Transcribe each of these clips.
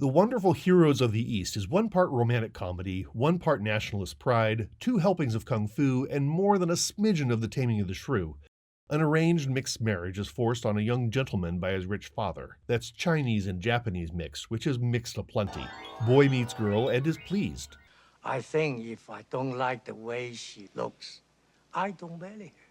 The Wonderful Heroes of the East is one part romantic comedy, one part nationalist pride, two helpings of kung fu, and more than a smidgen of the Taming of the Shrew. An arranged mixed marriage is forced on a young gentleman by his rich father. That's Chinese and Japanese mixed, which is mixed aplenty. Boy meets girl and is pleased. I think if I don't like the way she looks, I don't marry her.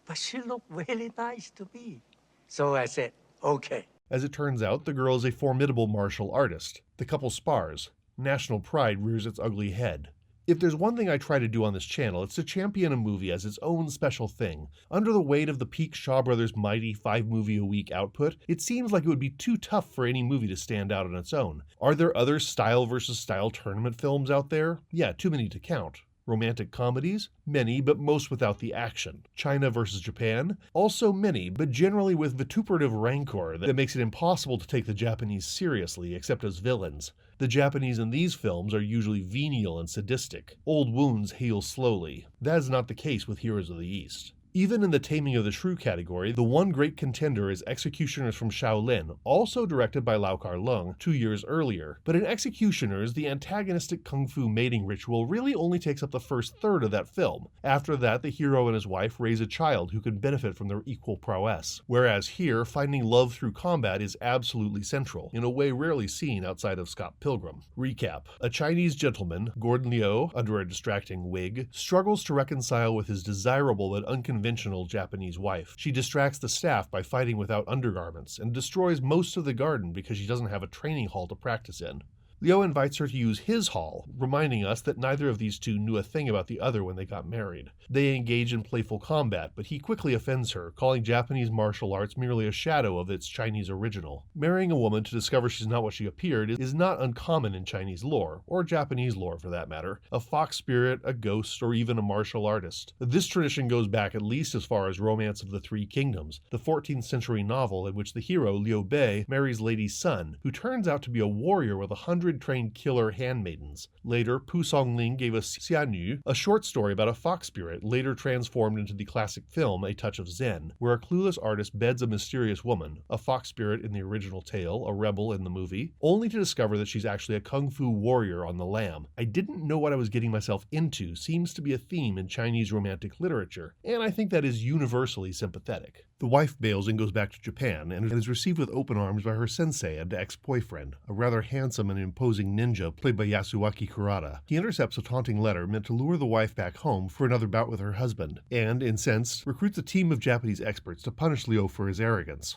But she looked really nice to me. So I said, okay. As it turns out, the girl is a formidable martial artist. The couple spars. National pride rears its ugly head. If there's one thing I try to do on this channel, it's to champion a movie as its own special thing. Under the weight of the peak Shaw Brothers' mighty 5-movie-a-week output, it seems like it would be too tough for any movie to stand out on its own. Are there other style versus style tournament films out there? Yeah, too many to count. Romantic comedies? Many, but most without the action. China versus Japan? Also many, but generally with vituperative rancor that makes it impossible to take the Japanese seriously except as villains. The Japanese in these films are usually venial and sadistic. Old wounds heal slowly. That is not the case with Heroes of the East. Even in the Taming of the Shrew category, the one great contender is Executioners from Shaolin, also directed by Lau Kar-leung 2 years earlier. But in Executioners, the antagonistic kung fu mating ritual really only takes up the first third of that film. After that, the hero and his wife raise a child who can benefit from their equal prowess. Whereas here, finding love through combat is absolutely central, in a way rarely seen outside of Scott Pilgrim. Recap. A Chinese gentleman, Gordon Liu, under a distracting wig, struggles to reconcile with his desirable but unconventional Japanese wife. She distracts the staff by fighting without undergarments and destroys most of the garden because she doesn't have a training hall to practice in. Liu invites her to use his hall, reminding us that neither of these two knew a thing about the other when they got married. They engage in playful combat, but he quickly offends her, calling Japanese martial arts merely a shadow of its Chinese original. Marrying a woman to discover she's not what she appeared is not uncommon in Chinese lore, or Japanese lore for that matter. A fox spirit, a ghost, or even a martial artist. This tradition goes back at least as far as Romance of the Three Kingdoms, the 14th century novel in which the hero, Liu Bei, marries Lady Sun, who turns out to be a warrior with 100 trained killer handmaidens. Later, Pu Songling gave us Xianyu, a short story about a fox spirit later transformed into the classic film A Touch of Zen, where a clueless artist beds a mysterious woman, a fox spirit in the original tale, a rebel in the movie, only to discover that she's actually a kung fu warrior on the lam. I didn't know what I was getting myself into seems to be a theme in Chinese romantic literature, and I think that is universally sympathetic. The wife bails and goes back to Japan, and is received with open arms by her sensei and ex-boyfriend, a rather handsome and imposing ninja played by Yasuaki Kurata. He intercepts a taunting letter meant to lure the wife back home for another bout with her husband, and, incensed, recruits a team of Japanese experts to punish Liu for his arrogance.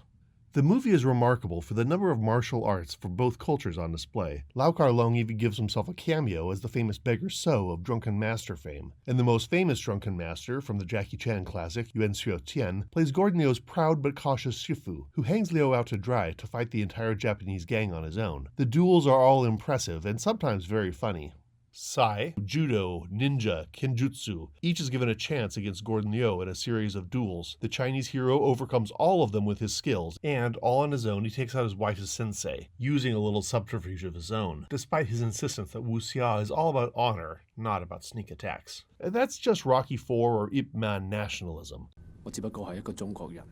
The movie is remarkable for the number of martial arts for both cultures on display. Lau Kar-leung even gives himself a cameo as the famous beggar So of Drunken Master fame. And the most famous Drunken Master, from the Jackie Chan classic Yuan Xiu Tian, plays Gordon Liu's proud but cautious Shifu, who hangs Liu out to dry to fight the entire Japanese gang on his own. The duels are all impressive and sometimes very funny. Sai, Judo, Ninja, Kenjutsu, each is given a chance against Gordon Liu in a series of duels. The Chinese hero overcomes all of them with his skills, and all on his own he takes out his wife's sensei, using a little subterfuge of his own, despite his insistence that wuxia is all about honor, not about sneak attacks. And that's just Rocky IV or Ip Man nationalism. 我只不過係一個中國人。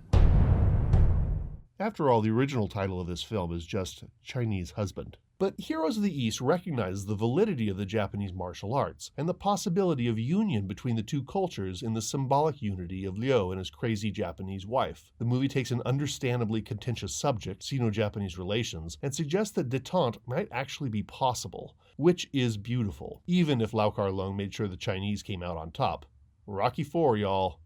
After all, the original title of this film is just Chinese Husband. But Heroes of the East recognizes the validity of the Japanese martial arts, and the possibility of union between the two cultures in the symbolic unity of Liu and his crazy Japanese wife. The movie takes an understandably contentious subject, Sino-Japanese relations, and suggests that détente might actually be possible, which is beautiful, even if Lau Kar-leung made sure the Chinese came out on top. Rocky IV, y'all.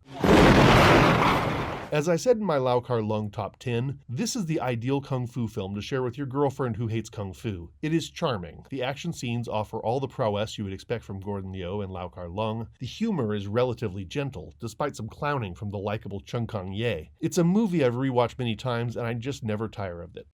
As I said in my Lau Kar-leung Top 10, this is the ideal kung fu film to share with your girlfriend who hates kung fu. It is charming. The action scenes offer all the prowess you would expect from Gordon Liu and Lau Kar-leung. The humor is relatively gentle, despite some clowning from the likable Chung Kang-ye. It's a movie I've rewatched many times, and I just never tire of it.